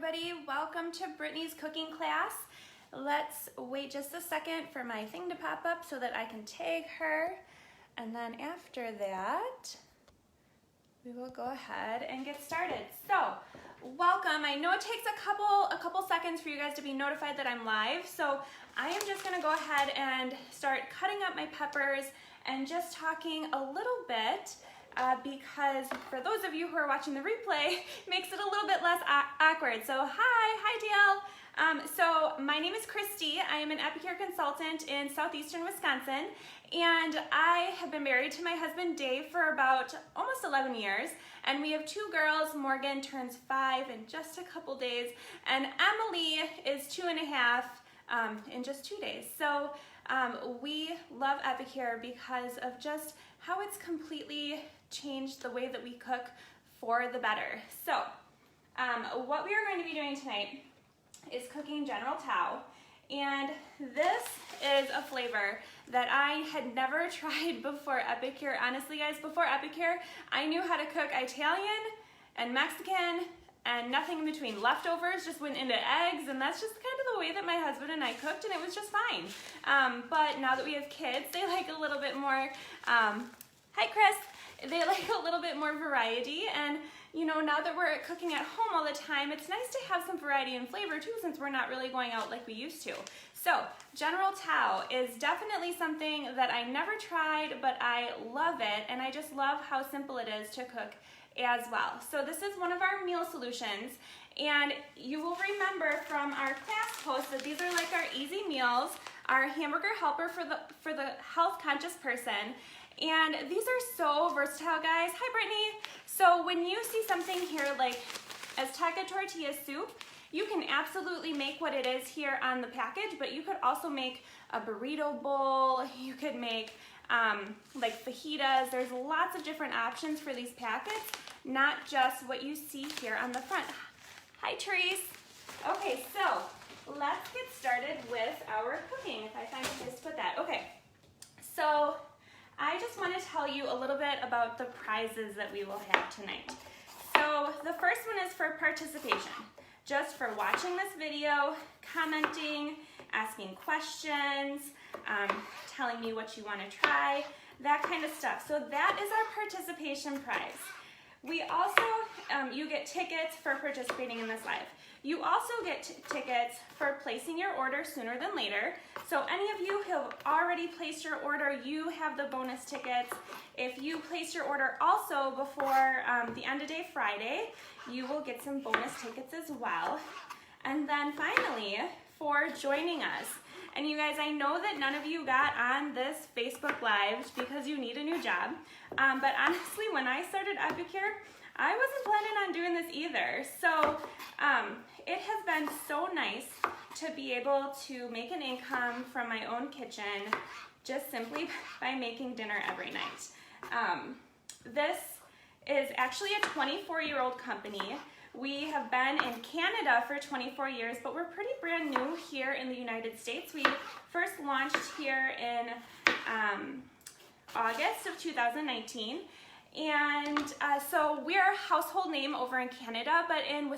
everybody. Welcome to Brittany's cooking class. Let's wait just a second for my thing to pop up so that I can tag her. And then after that, we will go ahead and get started. So, welcome. I know it takes a couple seconds for you guys to be notified that I'm live. So I am just gonna go ahead and start cutting up my peppers and just talking a little bit because for those of you who are watching the replay, makes it a little bit less awkward. So hi DL. So my name is Christy. I am an Epicure consultant in southeastern Wisconsin, and I have been married to my husband Dave for about almost 11 years, and we have two girls. Morgan turns 5 in just a couple days, and Emily is 2.5 in just 2 days. So we love Epicure because of just how it's completely changed the way that we cook for the better. So what we are going to be doing tonight is cooking General Tao, and this is a flavor that I had never tried before Epicure. Honestly guys, before Epicure, I knew how to cook Italian and Mexican and nothing in between. Leftovers just went into eggs, and that's just kind of the way that my husband and I cooked, and it was just fine. But now that we have kids, they like a little bit more, hi Chris, they like a little bit more variety, and you know, now that we're cooking at home all the time, it's nice to have some variety and flavor too, since we're not really going out like we used to. So General Tao is definitely something that I never tried, but I love it, and I just love how simple it is to cook as well. So this is one of our meal solutions, and you will remember from our class post that these are like our easy meals, our hamburger helper for the health conscious person. And these are so versatile, guys. Hi Brittany. So when you see something here like Azteca tortilla soup, you can absolutely make what it is here on the package, but you could also make a burrito bowl. You could make like fajitas. There's lots of different options for these packets, not just what you see here on the front. Hi Therese. Okay, so let's get started with our cooking. If I find a place to put that. Okay, so I just want to tell you a little bit about the prizes that we will have tonight. So the first one is for participation, just for watching this video, commenting, asking questions, telling me what you want to try, that kind of stuff. So that is our participation prize. We also, you get tickets for participating in this live. You also get tickets for placing your order sooner than later. So any of you who have already placed your order, you have the bonus tickets. If you place your order also before the end of day Friday, you will get some bonus tickets as well. And then finally, for joining us, and you guys, I know that none of you got on this Facebook Live because you need a new job, but honestly, when I started Epicure, I wasn't planning on doing this either. So it has been so nice to be able to make an income from my own kitchen just simply by making dinner every night. This is actually a 24-year-old company. We have been in Canada for 24 years, but we're pretty brand new here in the United States. We first launched here in August of 2019. And so we're a household name over in Canada, but in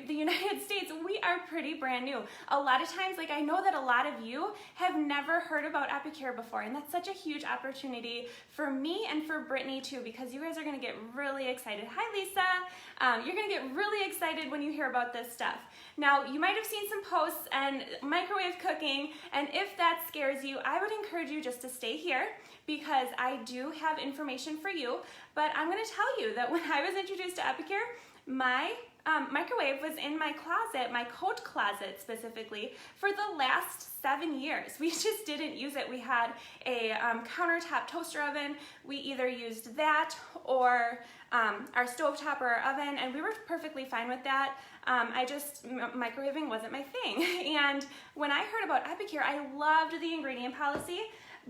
the United States, we are pretty brand new. A lot of times, like I know that a lot of you have never heard about Epicure before, and that's such a huge opportunity for me and for Brittany too, because you guys are gonna get really excited. Hi Lisa, you're gonna get really excited when you hear about this stuff. Now, you might have seen some posts and microwave cooking, and if that scares you, I would encourage you just to stay here, because I do have information for you. But I'm going to tell you that when I was introduced to Epicure, my microwave was in my closet, my coat closet specifically, for the last 7 years. We just didn't use it. We had a countertop toaster oven. We either used that or our stovetop or our oven, and we were perfectly fine with that. Microwaving wasn't my thing. And when I heard about Epicure, I loved the ingredient policy.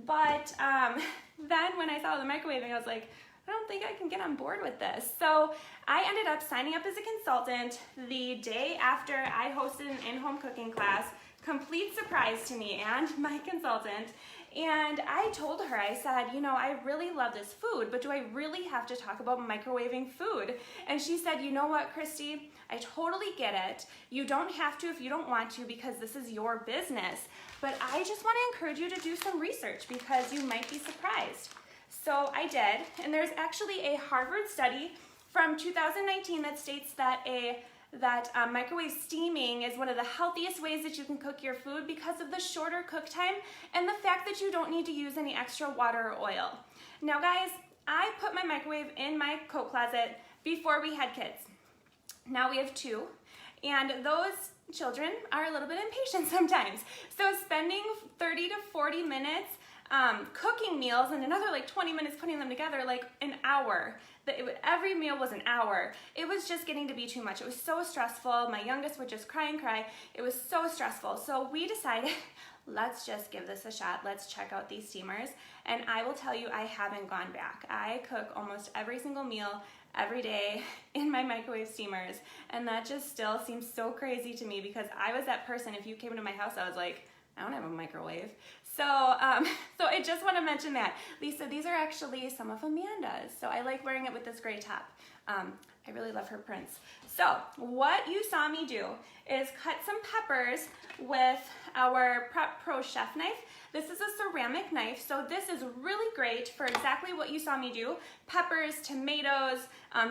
But then when I saw the microwaving, I was like, I don't think I can get on board with this. So I ended up signing up as a consultant the day after I hosted an in-home cooking class, complete surprise to me and my consultant. And I told her, I said, you know, I really love this food, but do I really have to talk about microwaving food? And she said, you know what, Christy, I totally get it. You don't have to if you don't want to, because this is your business. But I just want to encourage you to do some research because you might be surprised. So I did, and there's actually a Harvard study from 2019 that states that microwave steaming is one of the healthiest ways that you can cook your food because of the shorter cook time and the fact that you don't need to use any extra water or oil. Now guys, I put my microwave in my coat closet before we had kids. Now we have 2, and those children are a little bit impatient sometimes. So spending 30 to 40 minutes cooking meals and another like 20 minutes putting them together, like an hour. Every meal was an hour. It was just getting to be too much. It was so stressful. My youngest would just cry and cry. It was so stressful. So we decided, let's just give this a shot. Let's check out these steamers. And I will tell you, I haven't gone back. I cook almost every single meal every day in my microwave steamers. And that just still seems so crazy to me because I was that person, if you came to my house, I was like, I don't have a microwave. So I just want to mention that. Lisa, these are actually some of Amanda's. So I like wearing it with this gray top. I really love her prints. So what you saw me do is cut some peppers with our Prep Pro chef knife. This is a ceramic knife, so this is really great for exactly what you saw me do. Peppers, tomatoes,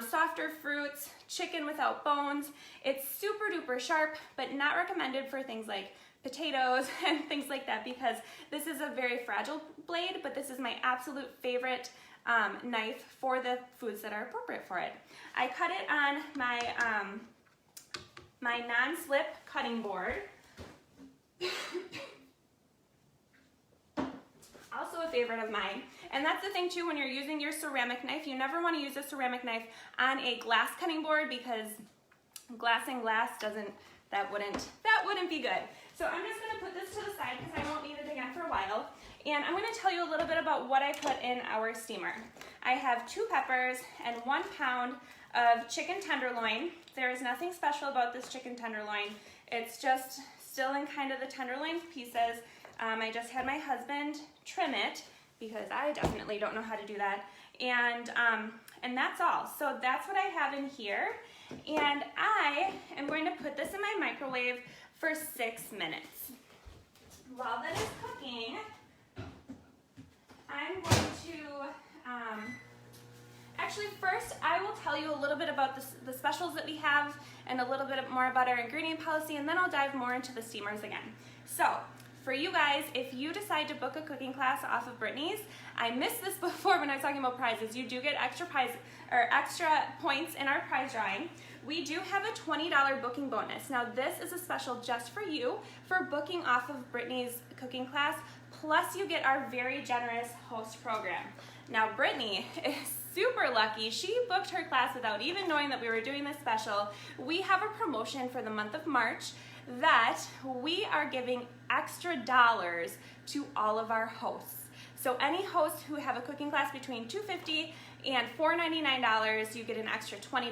softer fruits, chicken without bones. It's super duper sharp, but not recommended for things like potatoes and things like that because this is a very fragile blade, but this is my absolute favorite knife for the foods that are appropriate for it. I cut it on my, my non-slip cutting board. Also a favorite of mine. And that's the thing too, when you're using your ceramic knife, you never want to use a ceramic knife on a glass cutting board because glass and glass that wouldn't be good. So I'm just going to put this to the side because I won't need it again for a while. And I'm going to tell you a little bit about what I put in our steamer. I have 2 peppers and 1 pound of chicken tenderloin. There is nothing special about this chicken tenderloin. It's just still in kind of the tenderloin pieces. I just had my husband trim it because I definitely don't know how to do that. And that's all. So that's what I have in here. And I am going to put this in my microwave for 6 minutes. While that is cooking, I'm going to, actually first I will tell you a little bit about the specials that we have and a little bit more about our ingredient policy, and then I'll dive more into the steamers again. So for you guys, if you decide to book a cooking class off of Brittany's, I missed this before when I was talking about prizes. You do get extra points in our prize drawing. We do have a $20 booking bonus. Now this is a special just for you for booking off of Brittany's cooking class, plus you get our very generous host program. Now Brittany is super lucky. She booked her class without even knowing that we were doing this special. We have a promotion for the month of March that we are giving extra dollars to all of our hosts. So any hosts who have a cooking class between $250 and $499, you get an extra $20.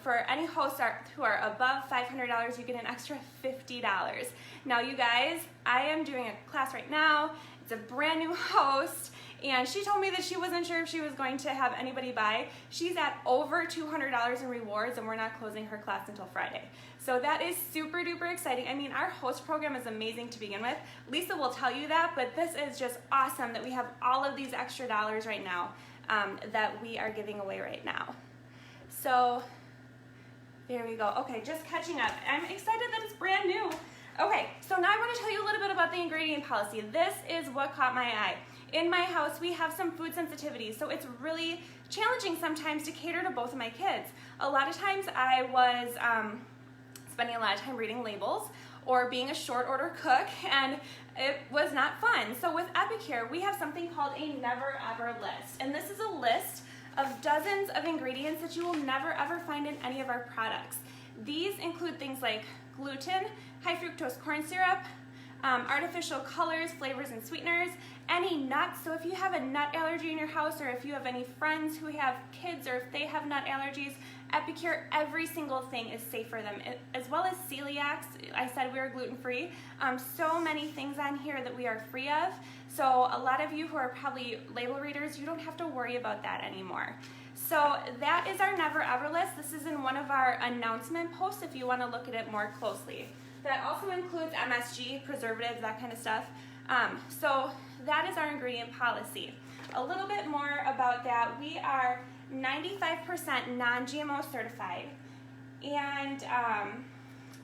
For any hosts who are above $500, you get an extra $50. Now you guys, I am doing a class right now. It's a brand new host, and she told me that she wasn't sure if she was going to have anybody buy. She's at over $200 in rewards, and we're not closing her class until Friday. So that is super duper exciting. I mean, our host program is amazing to begin with. Lisa will tell you that, but this is just awesome that we have all of these extra dollars right now that we are giving away right now. So there we go. Okay, just catching up. I'm excited that it's brand new. Okay, so now I want to tell you a little bit about the ingredient policy. This is what caught my eye. In my house, we have some food sensitivities, so it's really challenging sometimes to cater to both of my kids. A lot of times I was spending a lot of time reading labels or being a short order cook, and it was not fun. So with Epicure, we have something called a never ever list, and this is a list of dozens of ingredients that you will never ever find in any of our products. These include things like gluten, high fructose corn syrup, artificial colors, flavors, and sweeteners, any nuts. So if you have a nut allergy in your house, or if you have any friends who have kids, or if they have nut allergies, Epicure, every single thing is safe for them, as well as celiacs. I said we were gluten-free. So many things on here that we are free of. So a lot of you who are probably label readers, you don't have to worry about that anymore. So that is our never ever list. This is in one of our announcement posts if you want to look at it more closely. That also includes MSG, preservatives, that kind of stuff. So that is our ingredient policy. A little bit more about that. We are 95% non-GMO certified, and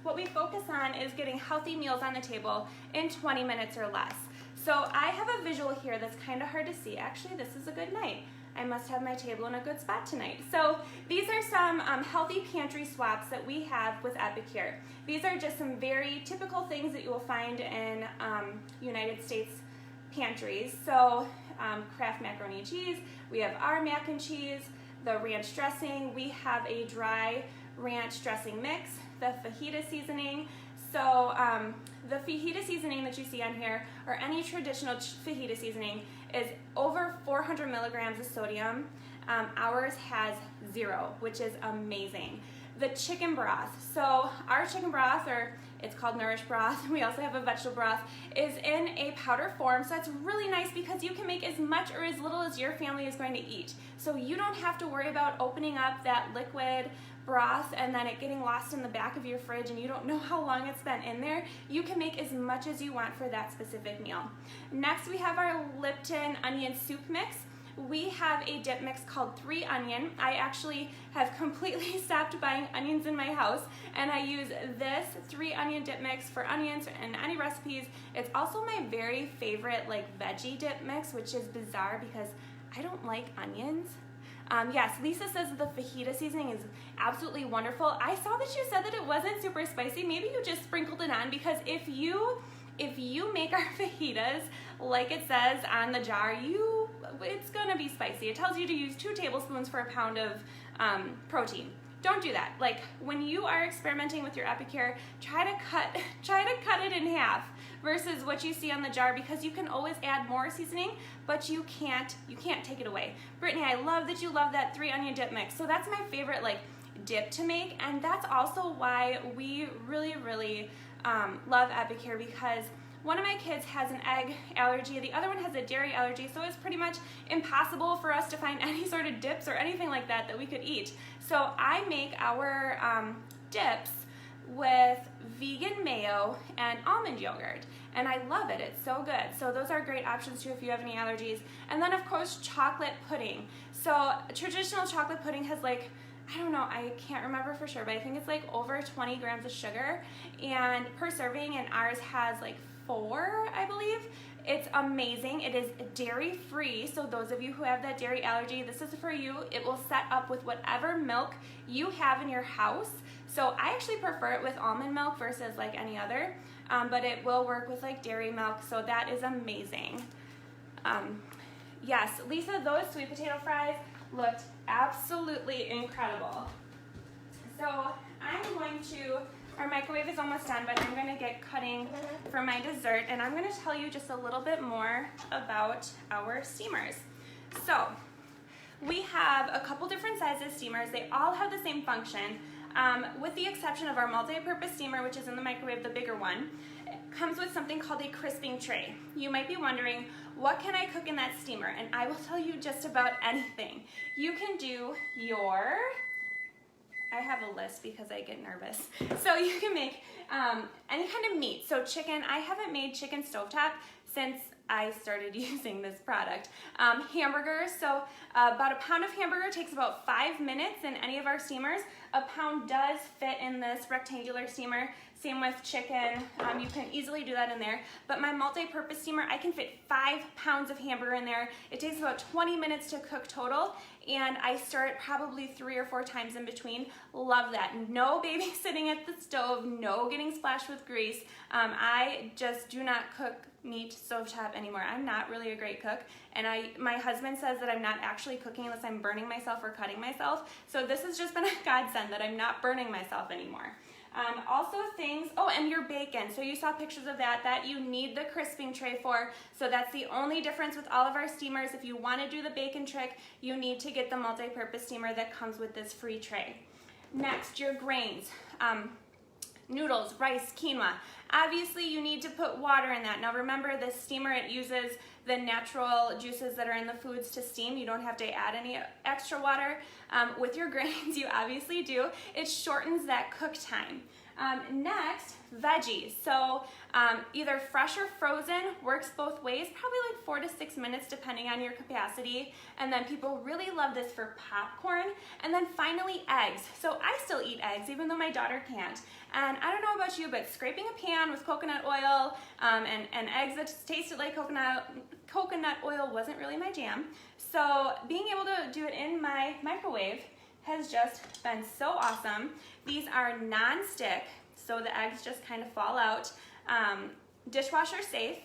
what we focus on is getting healthy meals on the table in 20 minutes or less. So I have a visual here that's kind of hard to see. Actually, this is a good night. I must have my table in a good spot tonight. So these are some healthy pantry swaps that we have with Epicure. These are just some very typical things that you will find in United States pantries. So Kraft macaroni and cheese, we have our mac and cheese, the ranch dressing, we have a dry ranch dressing mix, the fajita seasoning. So the fajita seasoning that you see on here, or any traditional fajita seasoning, is over 400 milligrams of sodium. Ours has 0, which is amazing. The chicken broth. So our chicken broth, or it's called Nourish broth, we also have a vegetable broth, is in a powder form. So that's really nice because you can make as much or as little as your family is going to eat. So you don't have to worry about opening up that liquid broth and then it getting lost in the back of your fridge and you don't know how long it's been in there. You can make as much as you want for that specific meal. Next, we have our Lipton onion soup mix. We have a dip mix called 3 Onion. I actually have completely stopped buying onions in my house, and I use this 3 Onion dip mix for onions and any recipes. It's also my very favorite veggie dip mix, which is bizarre because I don't like onions. Yes, Lisa says that the fajita seasoning is absolutely wonderful. I saw that you said that it wasn't super spicy. Maybe you just sprinkled it on, because if you make our fajitas like it says on the jar, it's gonna be spicy. It tells you to use 2 tablespoons for a pound of protein. Don't do that. When you are experimenting with your Epicure, try to cut it in half versus what you see on the jar, because you can always add more seasoning, but you can't take it away. Brittany, I love that you love that 3 Onion dip mix. So that's my favorite dip to make, and that's also why we really love Epicure, because one of my kids has an egg allergy, the other one has a dairy allergy, so it's pretty much impossible for us to find any sort of dips or anything like that we could eat. So I make our dips with vegan mayo and almond yogurt, and I love it. It's so good. So those are great options too if you have any allergies. And then of course chocolate pudding. So traditional chocolate pudding has I don't know, I can't remember for sure, but I think it's over 20 grams of sugar and per serving, and ours has 4, I believe. It's amazing. It is dairy free, so those of you who have that dairy allergy, this is for you. It will set up with whatever milk you have in your house. So I actually prefer it with almond milk versus any other, but it will work with dairy milk, so that is amazing. Yes, Lisa, those sweet potato fries looked absolutely incredible. So I'm going to, our microwave is almost done, but I'm going to get cutting for my dessert, and I'm going to tell you just a little bit more about our steamers. So we have a couple different sizes steamers. They all have the same function, with the exception of our multi-purpose steamer, which is in the microwave, the bigger one. It comes with something called a crisping tray. You might be wondering, what can I cook in that steamer? And I will tell you just about anything. You can do I have a list because I get nervous. So you can make any kind of meat. So chicken, I haven't made chicken stovetop since I started using this product. Hamburgers, so about a pound of hamburger takes about 5 minutes in any of our steamers. A pound does fit in this rectangular steamer. Same with chicken, you can easily do that in there. But my multi-purpose steamer, I can fit 5 pounds of hamburger in there. It takes about 20 minutes to cook total, and I stir it probably 3 or 4 times in between. Love that. No babysitting at the stove, no getting splashed with grease. I just do not cook meat stovetop anymore. I'm not really a great cook, and my husband says that I'm not actually cooking unless I'm burning myself or cutting myself. So this has just been a godsend that I'm not burning myself anymore. Also things, and your bacon. So you saw pictures of that you need the crisping tray for. So that's the only difference with all of our steamers. If you want to do the bacon trick, you need to get the multi-purpose steamer that comes with this free tray. Next, your grains. Noodles, rice, quinoa. Obviously, you need to put water in that. Now remember, this steamer, it uses the natural juices that are in the foods to steam. You don't have to add any extra water. With your grains, you obviously do. It shortens that cook time. Next, veggies. So either fresh or frozen, works both ways, probably like 4 to 6 minutes depending on your capacity. And then people really love this for popcorn. And then finally, eggs. So I still eat eggs even though my daughter can't. And I don't know about you, but scraping a pan with coconut oil and eggs that tasted like coconut oil wasn't really my jam. So being able to do it in my microwave has just been so awesome. These are non-stick, so the eggs just kind of fall out. Dishwasher safe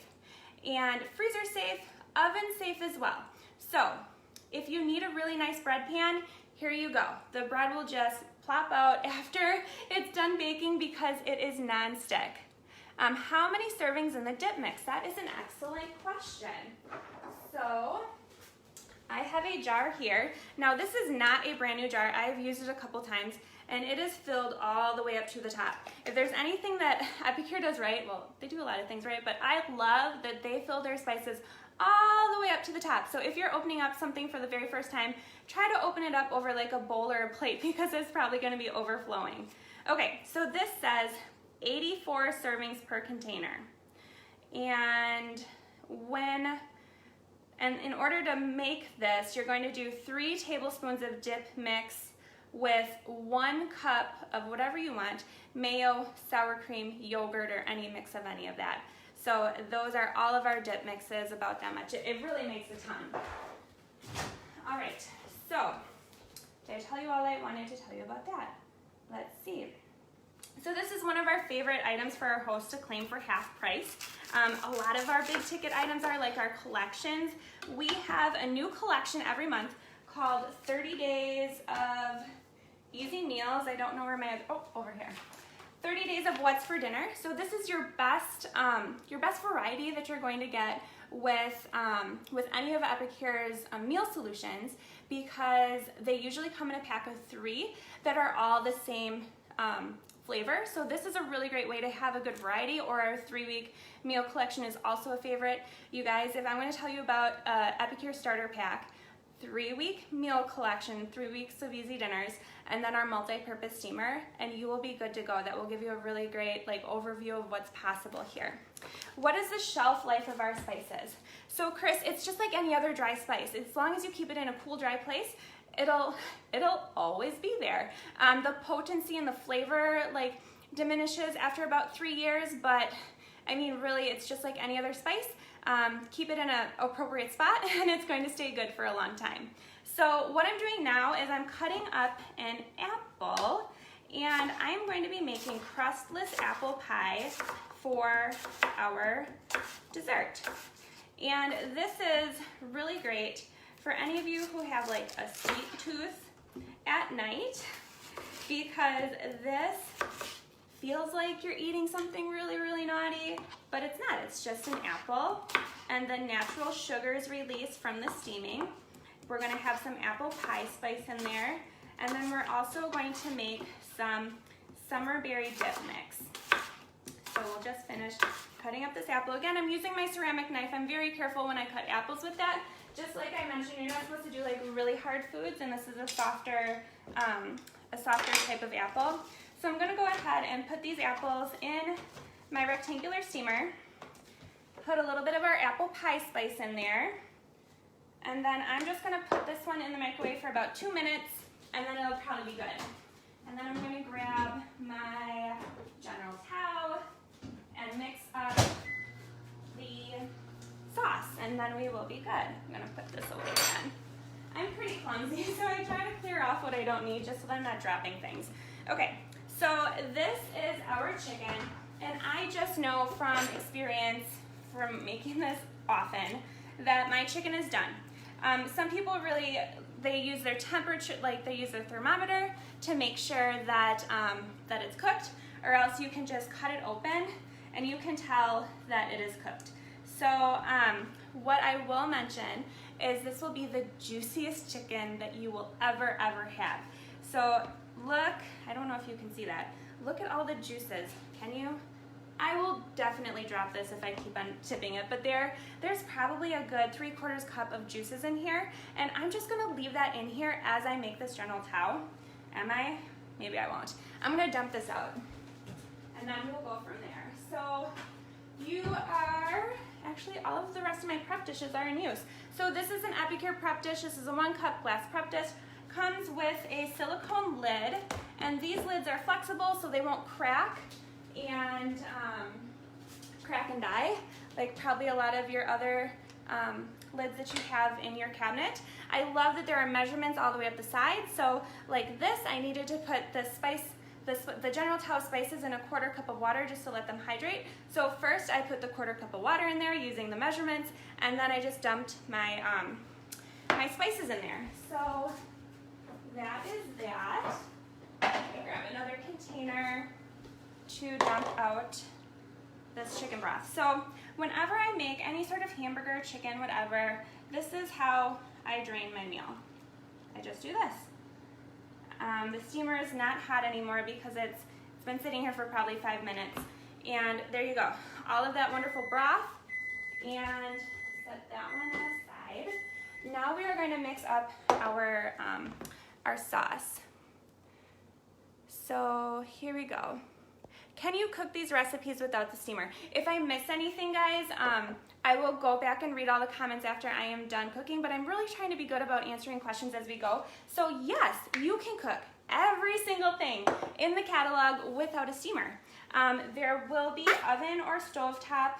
and freezer safe, oven safe as well. So if you need a really nice bread pan, here you go. The bread will just plop out after it's done baking because it is non-stick. How many servings in the dip mix? That is an excellent question. So I have a jar here. Now this is not a brand new jar. I've used it a couple times and it is filled all the way up to the top. If there's anything that Epicure does right, well, they do a lot of things right, but I love that they fill their spices all the way up to the top. So if you're opening up something for the very first time, try to open it up over like a bowl or a plate because it's probably gonna be overflowing. Okay, so this says 84 servings per container. And in order to make this, you're going to do 3 tablespoons of dip mix with 1 cup of whatever you want, mayo, sour cream, yogurt, or any mix of any of that. So those are all of our dip mixes, about that much. It really makes a ton. All right, so did I tell you all I wanted to tell you about that? Let's see. So this is one of our favorite items for our host to claim for half price. A lot of our big ticket items are like our collections. We have a new collection every month called 30 Days of Easy Meals. I don't know where my, oh, over here. 30 Days of What's for Dinner. So this is your best variety that you're going to get with any of Epicure's meal solutions, because they usually come in a pack of 3 that are all the same flavor. So this is a really great way to have a good variety, or our 3-week meal collection is also a favorite. You guys, if I'm going to tell you about Epicure Starter Pack, 3-week meal collection, 3 weeks of easy dinners, and then our multi-purpose steamer, and you will be good to go. That will give you a really great overview of what's possible here. What is the shelf life of our spices? So Chris, it's just like any other dry spice. As long as you keep it in a cool, dry place, it'll always be there. The potency and the flavor diminishes after about 3 years, but I mean, really, it's just like any other spice. Keep it in an appropriate spot and it's going to stay good for a long time. So what I'm doing now is I'm cutting up an apple, and I'm going to be making crustless apple pie for our dessert. And this is really great for any of you who have like a sweet tooth at night, because this feels like you're eating something really, really naughty, but it's not. It's just an apple, and the natural sugars released from the steaming. We're gonna have some apple pie spice in there, and then we're also going to make some summerberry dip mix. So we'll just finish cutting up this apple. Again, I'm using my ceramic knife. I'm very careful when I cut apples with that. Just like I mentioned, you're not supposed to do like really hard foods, and this is a softer type of apple. So I'm gonna go ahead and put these apples in my rectangular steamer, put a little bit of our apple pie spice in there, and then I'm just gonna put this one in the microwave for about 2 minutes, and then it'll probably be good. And then I'm gonna grab my General Tao and mix up the sauce, and then we will be good. I'm gonna put this away again. I'm pretty clumsy, so I try to clear off what I don't need just so that I'm not dropping things. Okay, so this is our chicken, and I just know from experience from making this often that my chicken is done. Some people really, they use their temperature, they use their thermometer to make sure that, that it's cooked, or else you can just cut it open and you can tell that it is cooked. So what I will mention is this will be the juiciest chicken that you will ever have. So look, I don't know if you can see that. Look at all the juices. Can you? I will definitely drop this if I keep on tipping it, but there's probably a good 3/4 cup of juices in here, and I'm just gonna leave that in here as I make this general tao. Am I? Maybe I won't. I'm gonna dump this out, and then we'll go from there. So actually all of the rest of my prep dishes are in use. So this is an Epicure prep dish. This is a 1-cup glass prep dish. Comes with a silicone lid, and these lids are flexible so they won't crack and die, like probably a lot of your other lids that you have in your cabinet. I love that there are measurements all the way up the side. So like this, I needed to put the General Tao spices in a 1/4 cup of water just to let them hydrate. So first I put the 1/4 cup of water in there using the measurements, and then I just dumped my my spices in there. So that is that. I'm gonna grab another container to dump out this chicken broth. So whenever I make any sort of hamburger, chicken, whatever, this is how I drain my meal. I just do this. The steamer is not hot anymore because it's been sitting here for probably 5 minutes. And there you go. All of that wonderful broth, and set that one aside. Now we are going to mix up our sauce. So here we go. Can you cook these recipes without the steamer? If I miss anything, guys, I will go back and read all the comments after I am done cooking, but I'm really trying to be good about answering questions as we go. So yes, you can cook every single thing in the catalog without a steamer. There will be oven or stovetop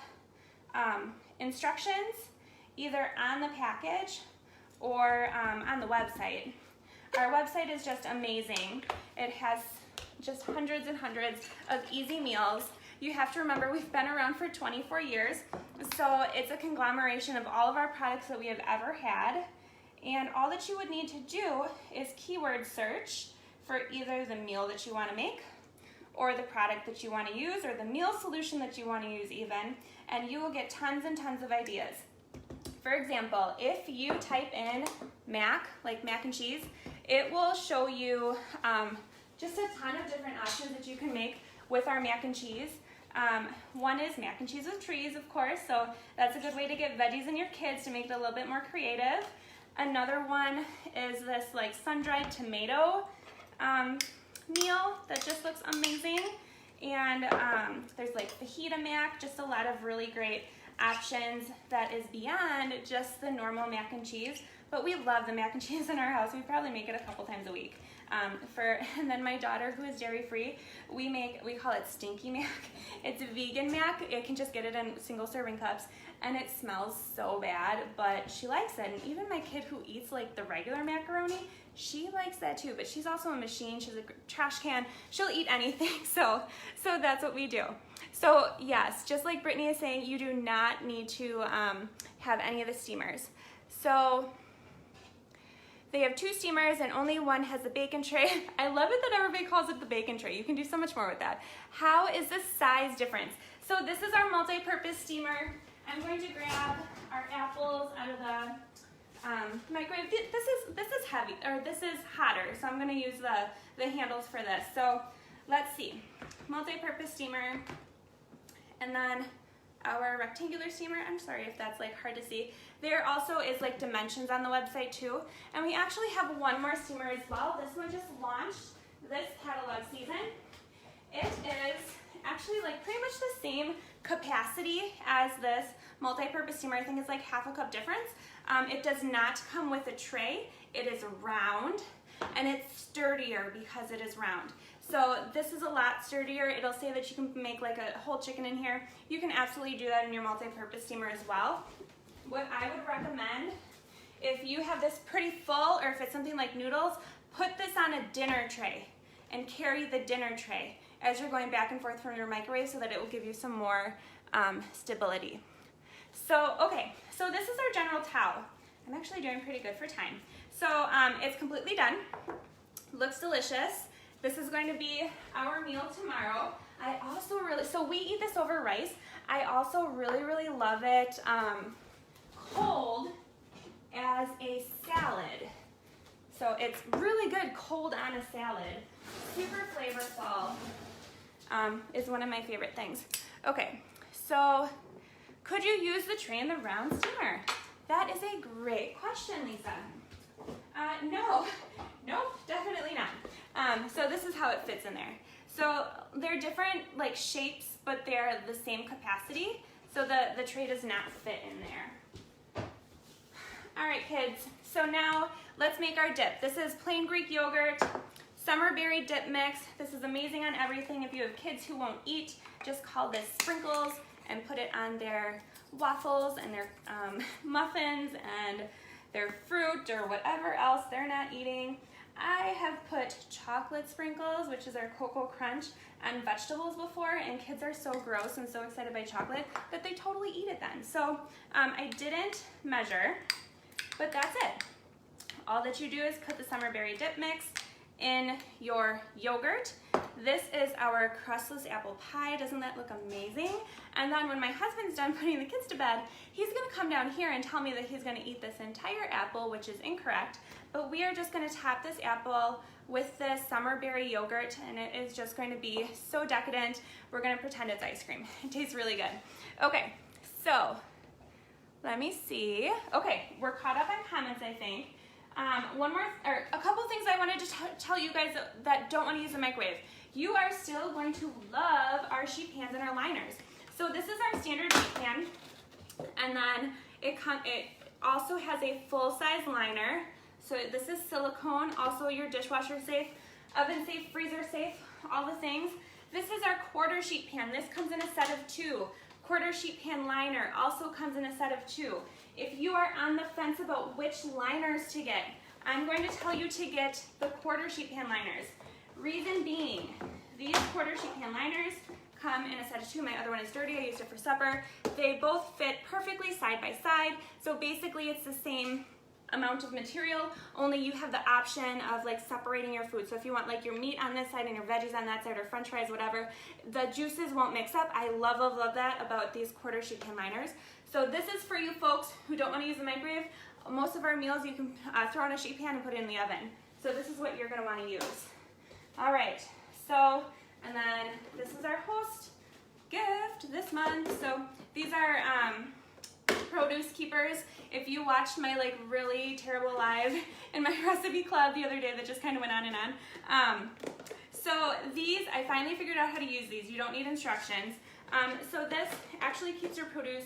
instructions either on the package or on the website. Our website is just amazing. It has just hundreds and hundreds of easy meals. You have to remember we've been around for 24 years, so it's a conglomeration of all of our products that we have ever had, and all that you would need to do is keyword search for either the meal that you want to make or the product that you want to use or the meal solution that you want to use even, and you will get tons and tons of ideas. For example, if you type in mac, like mac and cheese, it will show you just a ton of different options that you can make with our mac and cheese. One is mac and cheese with trees, of course, so that's a good way to get veggies in your kids to make it a little bit more creative. Another one is this like sun-dried tomato meal that just looks amazing. And there's like fajita mac, just a lot of really great options that is beyond just the normal mac and cheese. But we love the mac and cheese in our house. We probably make it a couple times a week. And then my daughter, who is dairy-free, we call it stinky mac. It's vegan mac. You can just get it in single serving cups, and it smells so bad, but she likes it. And even my kid who eats like the regular macaroni, she likes that too, but she's also a machine. She's a trash can. She'll eat anything, so that's what we do. So yes, just like Brittany is saying, you do not need to have any of the steamers. So they have 2 steamers and only one has the bacon tray. I love it that everybody calls it the bacon tray. You can do so much more with that. How is the size difference? So this is our multi-purpose steamer. I'm going to grab our apples out of the microwave. This is heavy, or this is hotter, so I'm gonna use the handles for this. So let's see, multi-purpose steamer, and then our rectangular steamer. I'm sorry if that's like hard to see. There also is like dimensions on the website too. And we actually have one more steamer as well. This one just launched this catalog season. It is actually like pretty much the same capacity as this multi-purpose steamer. I think it's like half a cup difference. It does not come with a tray. It is round and it's sturdier because it is round. So this is a lot sturdier. It'll say that you can make like a whole chicken in here. You can absolutely do that in your multi-purpose steamer as well. What I would recommend, if you have this pretty full, or if it's something like noodles, put this on a dinner tray and carry the dinner tray as you're going back and forth from your microwave so that it will give you some more stability. So, okay, so this is our general tao. I'm actually doing pretty good for time. So it's completely done. Looks delicious. This is going to be our meal tomorrow. I also so we eat this over rice. I also really love it cold as a salad. So it's really good cold on a salad. Super flavorful. Is one of my favorite things. Okay, so could you use the tray in the round steamer? That is a great question, Lisa. No, nope, definitely not. So this is how it fits in there. So they're different like shapes, but they're the same capacity. So the tray does not fit in there. All right, kids, so now let's make our dip. This is plain Greek yogurt, summer berry dip mix. This is amazing on everything. If you have kids who won't eat, just call this sprinkles and put it on their waffles and their muffins and their fruit or whatever else they're not eating. I have put chocolate sprinkles, which is our Cocoa Crunch, on vegetables before, and kids are so gross and so excited by chocolate that they totally eat it then. So I didn't measure, but that's it. All that you do is put the summer berry dip mix in your yogurt. This is our crustless apple pie. Doesn't that look amazing? And then when my husband's done putting the kids to bed, he's gonna come down here and tell me that he's gonna eat this entire apple, which is incorrect, but we are just gonna top this apple with this summer berry yogurt, and it is just going to be so decadent. We're gonna pretend it's ice cream. It tastes really good. Okay, so let me see. Okay, we're caught up on comments, I think. A couple things I wanted to tell you guys that don't want to use the microwave. You are still going to love our sheet pans and our liners. So this is our standard sheet pan, and then it also has a full-size liner. So this is silicone, also your dishwasher safe, oven safe, freezer safe, all the things. This is our quarter sheet pan. This comes in a set of 2. Quarter sheet pan liner also comes in a set of 2. If you are on the fence about which liners to get, I'm going to tell you to get the quarter sheet pan liners. Reason being, these quarter sheet pan liners come in a set of 2. My other one is dirty, I used it for supper. They both fit perfectly side by side, so basically it's the same amount of material, only you have the option of like separating your food. So if you want like your meat on this side and your veggies on that side, or french fries, whatever, the juices won't mix up. I love, love, love that about these quarter sheet pan liners. So this is for you folks who don't want to use the microwave. Most of our meals you can throw in a sheet pan and put it in the oven. So this is what you're going to want to use. All right, so, and then this is our host gift this month. So these are produce keepers. If you watched my like really terrible live in my recipe club the other day that just kind of went on and on. So these, I finally figured out how to use these. You don't need instructions. So this actually keeps your produce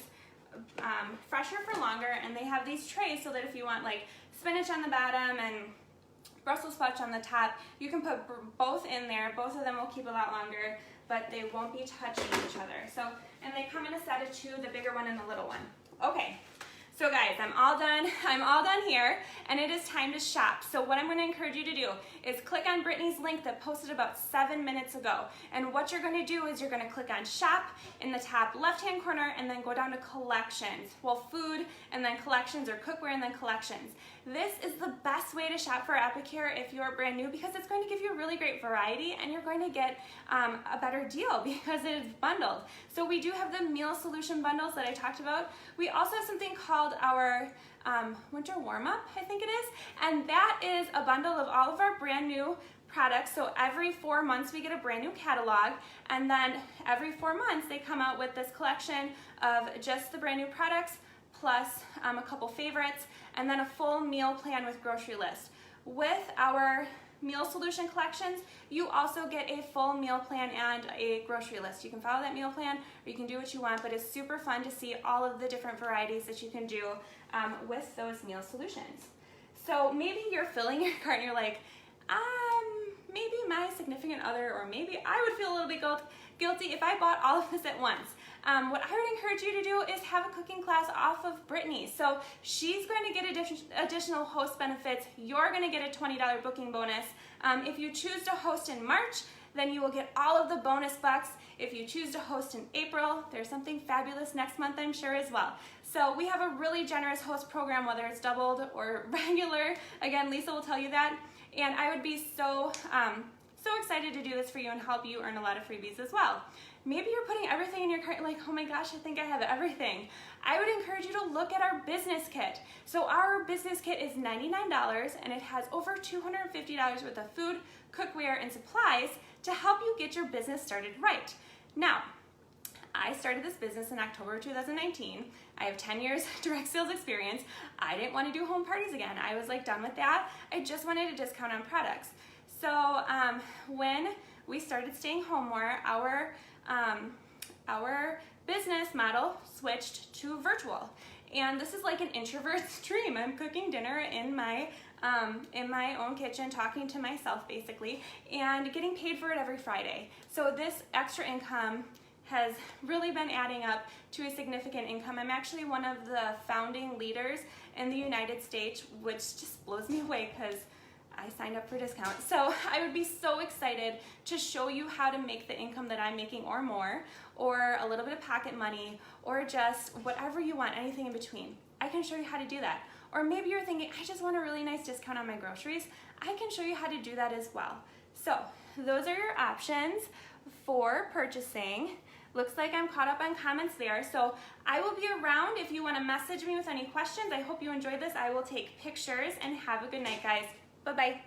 fresher for longer, and they have these trays so that if you want like spinach on the bottom and Brussels sprouts on the top, you can put both in there. Both of them will keep a lot longer, but they won't be touching each other. So, and they come in a set of 2, the bigger one and the little one. Okay, so guys, I'm all done here, and it is time to shop. So what I'm going to encourage you to do is click on Brittany's link that posted about 7 minutes ago, and what you're going to do is you're going to click on shop in the top left-hand corner, and then go down to collections. Well, food, and then collections, or cookware, and then collections. This is the best way to shop for Epicure if you're brand new, because it's going to give you a really great variety, and you're going to get a better deal because it is bundled. So we do have the meal solution bundles that I talked about. We also have something called our winter warm-up, I think it is, and that is a bundle of all of our brand new products. So every 4 months we get a brand new catalog, and then every 4 months they come out with this collection of just the brand new products, plus a couple favorites, and then a full meal plan with grocery list. With our meal solution collections, you also get a full meal plan and a grocery list. You can follow that meal plan, or you can do what you want, but it's super fun to see all of the different varieties that you can do with those meal solutions. So maybe you're filling your cart and you're like, maybe my significant other, or maybe I would feel a little bit guilty if I bought all of this at once. What I would encourage you to do is have a cooking class off of Brittany. So she's going to get additional host benefits. You're going to get a $20 booking bonus. If you choose to host in March, then you will get all of the bonus bucks. If you choose to host in April, there's something fabulous next month, I'm sure, as well. So we have a really generous host program, whether it's doubled or regular. Again, Lisa will tell you that. And I would be so so excited to do this for you and help you earn a lot of freebies as well. Maybe you're putting everything in your cart like, oh my gosh, I think I have everything. I would encourage you to look at our business kit. So our business kit is $99 and it has over $250 worth of food, cookware, and supplies to help you get your business started right. Now, I started this business in October 2019. I have 10 years direct sales experience. I didn't want to do home parties again. I was like done with that. I just wanted a discount on products. So when we started staying home more, our business model switched to virtual. And this is like an introvert's dream. I'm cooking dinner in my own kitchen, talking to myself basically, and getting paid for it every Friday. So this extra income has really been adding up to a significant income. I'm actually one of the founding leaders in the United States, which just blows me away because I signed up for a discount. So I would be so excited to show you how to make the income that I'm making or more, or a little bit of pocket money, or just whatever you want, anything in between. I can show you how to do that. Or maybe you're thinking, I just want a really nice discount on my groceries. I can show you how to do that as well. So those are your options for purchasing. Looks like I'm caught up on comments there. So I will be around if you want to message me with any questions. I hope you enjoyed this. I will take pictures, and have a good night, guys. Bye-bye.